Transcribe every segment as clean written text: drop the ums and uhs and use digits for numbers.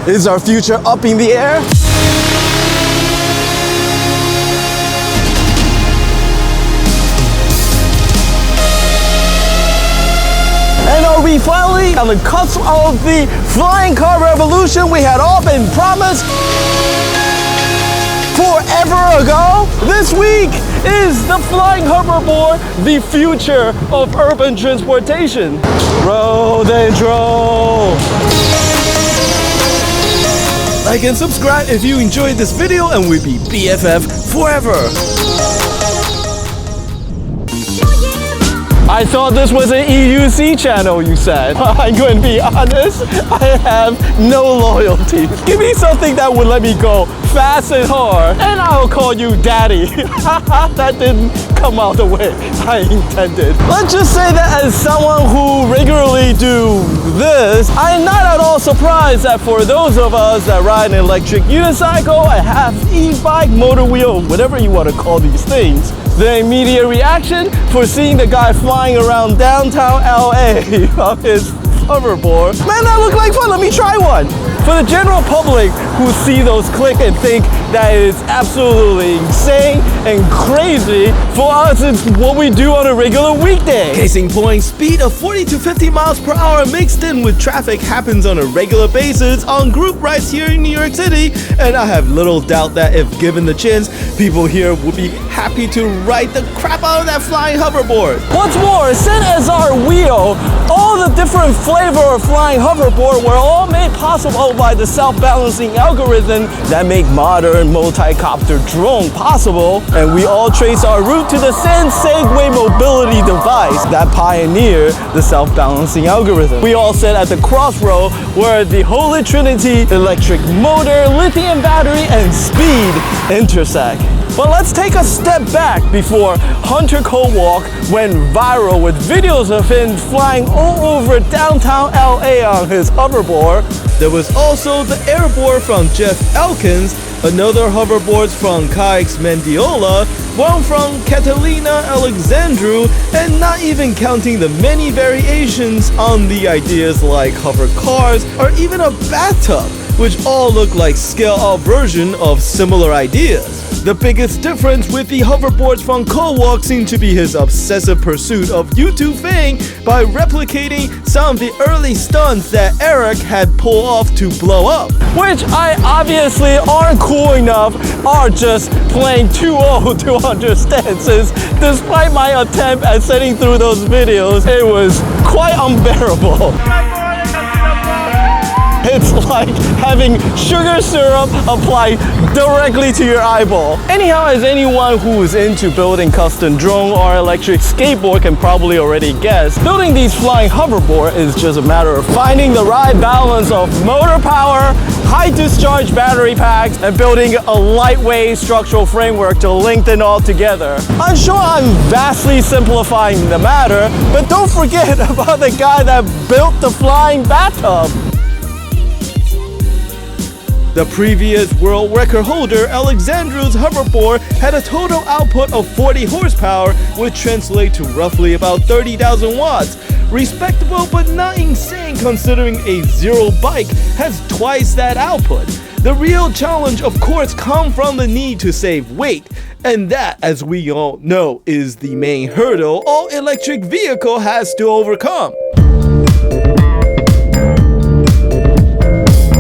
Is our future up in the air? And are we finally on the cusp of the flying car revolution we had all been promised forever ago? This week is the flying hoverboard, the future of urban transportation. Roll and roll. Like and subscribe if you enjoyed this video, and we'll be BFF forever. I thought this was an EUC channel, you said. I'm going to be honest, I have no loyalty. Give me something that would let me go fast and hard, and I'll call you daddy. That didn't come out the way I intended. Let's just say that as someone who regularly do this, I'm not at all surprised that for those of us that ride an electric unicycle, a half e-bike, motor wheel, whatever you want to call these things, the immediate reaction for seeing the guy flying around downtown LA on his hoverboard. Man, that looked like fun, let me try one. For the general public who see those click and think that it's absolutely insane and crazy, for us it's what we do on a regular weekday. Case in point, speed of 40 to 50 miles per hour mixed in with traffic happens on a regular basis on group rides here in New York City, and I have little doubt that if given the chance, people here would be happy to ride the crap out of that flying hoverboard. What's more, sent as our wheel, all the different flavor of flying hoverboard were all made possible by the self-balancing algorithm that make modern multi-copter drone possible, and we all trace our route to the Sen Segway mobility device that pioneered the self-balancing algorithm. We all sit at the crossroad where the holy trinity, electric motor, lithium battery, and speed intersect. But let's take a step back before Hunter Co-Walk went viral with videos of him flying all over downtown LA on his hoverboard. There was also the airboard from Jeff Elkins, another hoverboards from Kykes Mendiola, one from Catalina Alexandru, and not even counting the many variations on the ideas like hover cars or even a bathtub, which all look like scale-up version of similar ideas. The biggest difference with the hoverboards from Co-Walk seemed to be his obsessive pursuit of YouTube fame by replicating some of the early stunts that Eric had pulled off to blow up, which I obviously aren't cool enough or just plain too old to understand, since despite my attempt at sitting through those videos, it was quite unbearable. It's like having sugar syrup applied directly to your eyeball. Anyhow, as anyone who is into building custom drone or electric skateboard can probably already guess, building these flying hoverboard is just a matter of finding the right balance of motor power, high discharge battery packs, and building a lightweight structural framework to link them all together. I'm sure I'm vastly simplifying the matter, but don't forget about the guy that built the flying bathtub. The previous world record holder, Alexandru's hoverboard, had a total output of 40 horsepower, which translates to roughly about 30,000 watts. Respectable but not insane considering a zero bike has twice that output. The real challenge, of course, comes from the need to save weight, and that, as we all know, is the main hurdle all electric vehicle has to overcome.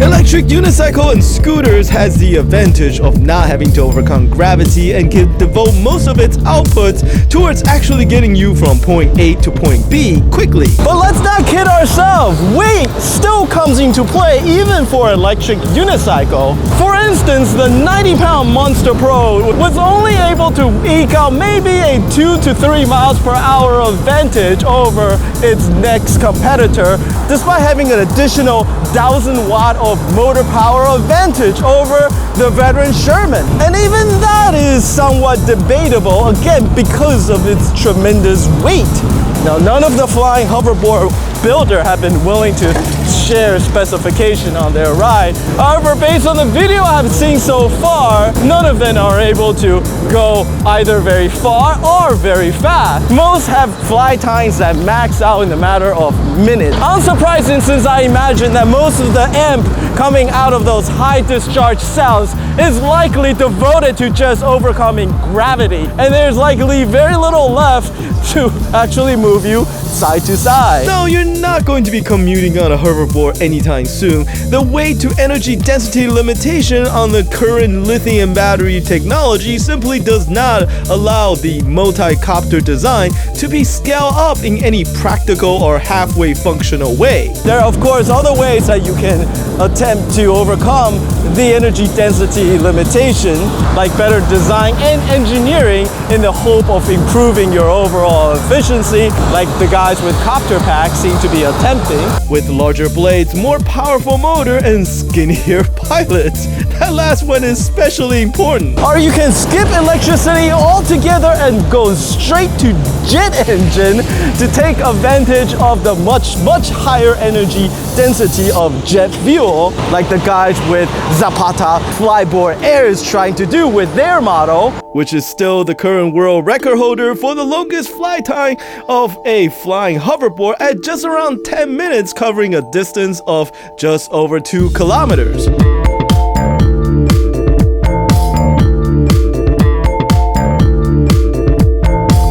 Electric unicycle and scooters has the advantage of not having to overcome gravity and can devote most of its outputs towards actually getting you from point A to point B quickly. But let's not kid ourselves, weight still comes into play even for electric unicycle. For instance, the 90-pound Monster Pro was only able to eke out maybe a 2 to 3 miles per hour advantage over its next competitor, despite having an additional 1,000 watt of motor power advantage over the veteran Sherman. And even that is somewhat debatable, again, because of its tremendous weight. Now, none of the flying hoverboard builder have been willing to share specification on their ride. However, based on the video I've seen so far, none of them are able to go either very far or very fast. Most have flight times that max out in a matter of minutes. Unsurprising, since I imagine that most of the amp coming out of those high discharge cells is likely devoted to just overcoming gravity. And there's likely very little left to actually move you side to side. No, you're not going to be commuting on a hoverboard anytime soon. The weight to energy density limitation on the current lithium battery technology simply does not allow the multi-copter design to be scaled up in any practical or halfway functional way. There are of course other ways that you can attempt to overcome the energy density limitation, like better design and engineering in the hope of improving your overall efficiency, like the guys with copter packs seem to be attempting. With larger blades, more powerful motor, and skinnier pilots. That last one is especially important. Or you can skip electricity altogether and go straight to jet engine to take advantage of the much higher energy density of jet fuel, like the guys with Zapata Flyboard Air is trying to do with their model, which is still the current world record holder for the longest flight time of a flying hoverboard at just around 10 minutes, covering a distance of just over 2 kilometers.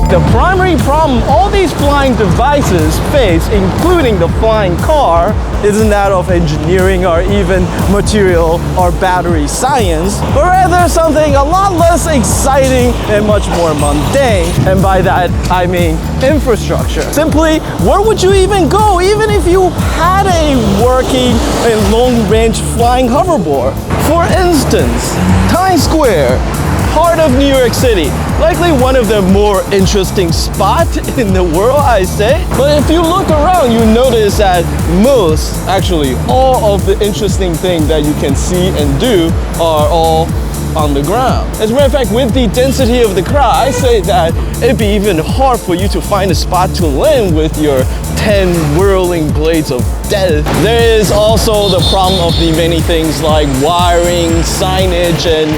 The primary problem all these flying devices face, including the flying car, isn't that of engineering or even material or battery science, but rather something a lot less exciting and much more mundane. And by that, I mean infrastructure. Simply, where would you even go even if you had a working and long-range flying hoverboard? For instance, Times Square, heart of New York City. Likely one of the more interesting spots in the world, I say. But if you look around, you notice that most, actually all of the interesting things that you can see and do are all on the ground. As a matter of fact, with the density of the crowd, I say that it'd be even hard for you to find a spot to land with your 10 whirling blades of death. There is also the problem of the many things like wiring, signage, and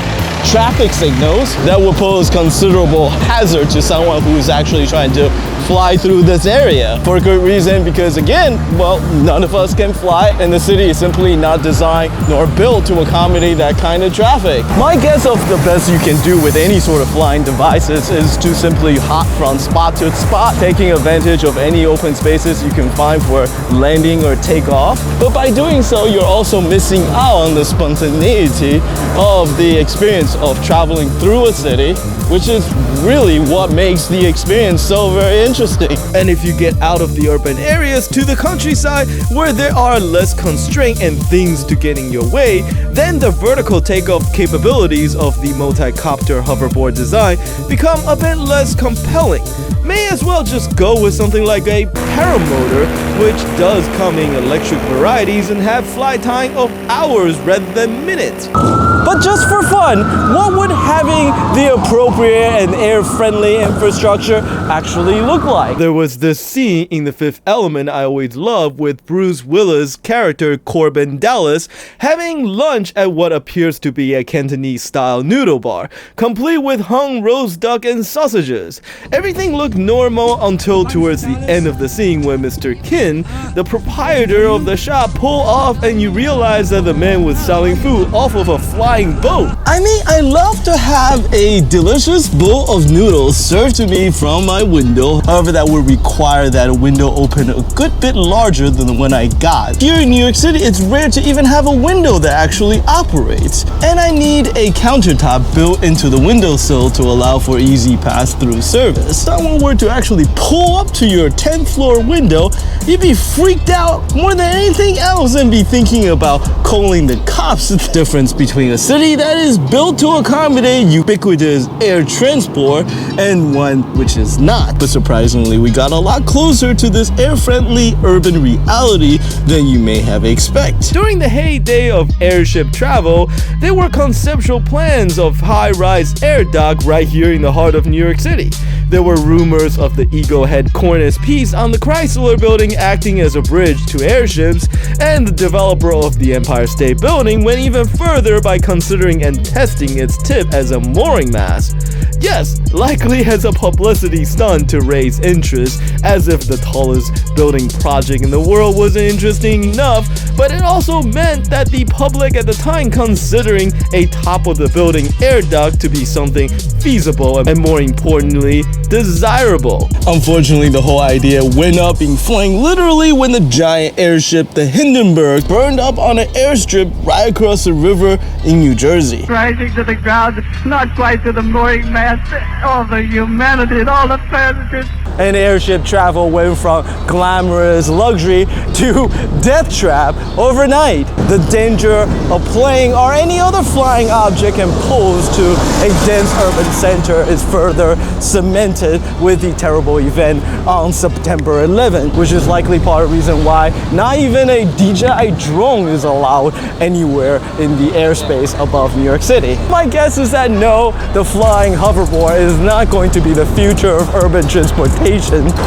traffic signals that will pose considerable hazard to someone who's actually trying to fly through this area. For a good reason, because again, well, none of us can fly and the city is simply not designed nor built to accommodate that kind of traffic. My guess of the best you can do with any sort of flying devices is to simply hop from spot to spot, taking advantage of any open spaces you can find for landing or takeoff. But by doing so, you're also missing out on the spontaneity of the experience of traveling through a city, which is really what makes the experience so very interesting. And if you get out of the urban areas to the countryside where there are less constraints and things to get in your way, then the vertical takeoff capabilities of the multi-copter hoverboard design become a bit less compelling. May as well just go with something like a paramotor, which does come in electric varieties and have flight time of hours rather than minutes. But just for fun, what would having the appropriate and air-friendly infrastructure actually look like? There was this scene in The Fifth Element I always loved with Bruce Willis' character Corbin Dallas having lunch at what appears to be a Cantonese-style noodle bar, complete with hung roast duck and sausages. Everything looked normal until towards the end of the scene when Mr. Kin, the proprietor of the shop, pulled off and you realize that the man was selling food off of a flying boat. I mean, I love to have a delicious bowl of noodles served to me from my window. However, that would require that a window open a good bit larger than the one I got. Here in New York City, it's rare to even have a window that actually operates. And I need a countertop built into the windowsill to allow for easy pass-through service. Someone were to actually pull up to your 10th floor window, you'd be freaked out more than anything else and be thinking about calling the cops. The difference between a city that is built to accommodate ubiquitous air transport and one which is not. But surprisingly, we got a lot closer to this air-friendly urban reality than you may have expected. During the heyday of airship travel, there were conceptual plans of high-rise air dock right here in the heart of New York City. There were rumors of the Eagle Head cornice piece on the Chrysler Building acting as a bridge to airships, and the developer of the Empire State Building went even further by considering and testing its tip as a mooring mast. Yes, likely as a publicity stunt to raise interest, as if the tallest building project in the world wasn't interesting enough, but it also meant that the public at the time considering a top of the building air duct to be something feasible and more importantly, desirable. Unfortunately, the whole idea went up in flame literally when the giant airship, the Hindenburg, burned up on an airstrip right across the river in New Jersey. Rising to the ground, not quite to the mooring mast, all the humanity and all the passengers. An airship travel went from glamorous luxury to death trap overnight. The danger of plane or any other flying object can pose to a dense urban center is further cemented with the terrible event on September 11th, which is likely part of the reason why not even a DJI drone is allowed anywhere in the airspace above New York City. My guess is that no, the flying hoverboard is not going to be the future of urban transportation.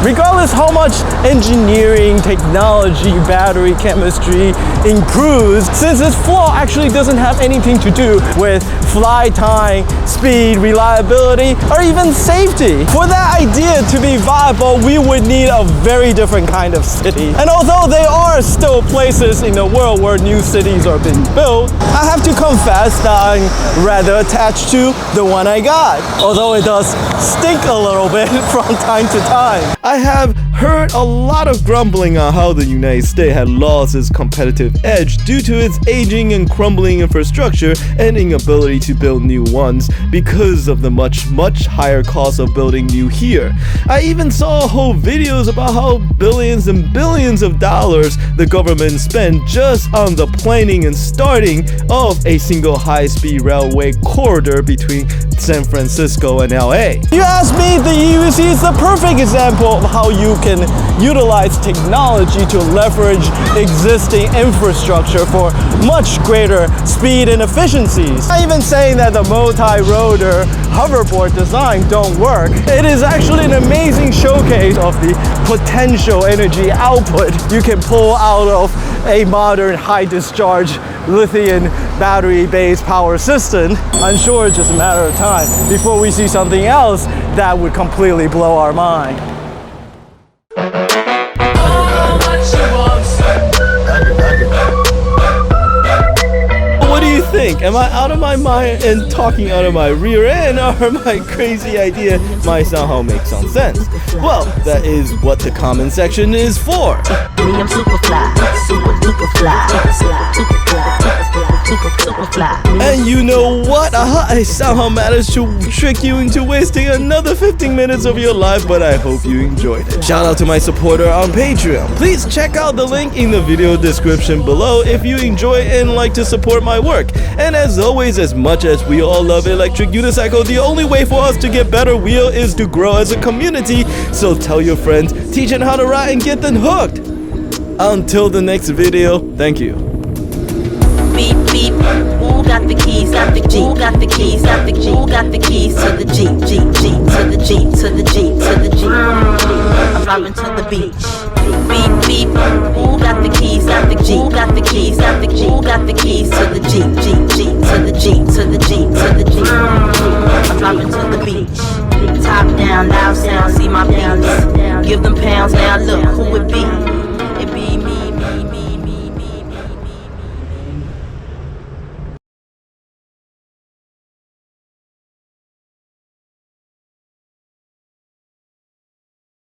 Regardless how much engineering, technology, battery chemistry improves, since its flaw actually doesn't have anything to do with flight time, speed, reliability, or even safety. For that idea to be viable, we would need a very different kind of city. And although there are still places in the world where new cities are being built, I have to confess that I'm rather attached to the one I got, although it does stink a little bit from time to time. I have heard a lot of grumbling on how the United States had lost its competitive edge due to its aging and crumbling infrastructure and inability to build new ones because of the much higher cost of building new here. I even saw whole videos about how billions and billions of dollars the government spent just on the planning and starting of a single high-speed railway corridor between San Francisco and LA. You ask me, the EUC is the perfect example of how you can utilize technology to leverage existing infrastructure for much greater speed and efficiencies. I'm not even saying that the multi-rotor hoverboard design don't work. It is actually an amazing showcase of the potential energy output you can pull out of a modern high discharge lithium battery-based power system. I'm sure it's just a matter of time before we see something else that would completely blow our mind. What do you think? Am I out of my mind and talking out of my rear end, or my crazy idea might somehow make some sense? Well, that is what the comment section is for. Me, I'm super fly, super duper fly, super fly. And you know what? I somehow managed to trick you into wasting another 15 minutes of your life, but I hope you enjoyed it. Shout out to my supporter on Patreon. Please check out the link in the video description below if you enjoy and like to support my work. And as always, as much as we all love electric unicycle, the only way for us to get better wheel is to grow as a community. So tell your friends, teach them how to ride, and get them hooked. Until the next video, thank you. Beep beep, who got the keys? Got the Jeep. Who got the keys? Got the Jeep. Who got the keys to the Jeep? Jeep Jeep to the Jeep to the Jeep to the Jeep. I'm driving to the beach. Beep beep, who got the keys? Got the Jeep. Who got the keys? Got the Jeep. Who got the keys to the Jeep? Jeep Jeep to the Jeep to the Jeep to the Jeep. I'm driving to the beach. Top down, loud sound, see my pounds. Give them pounds now. Look,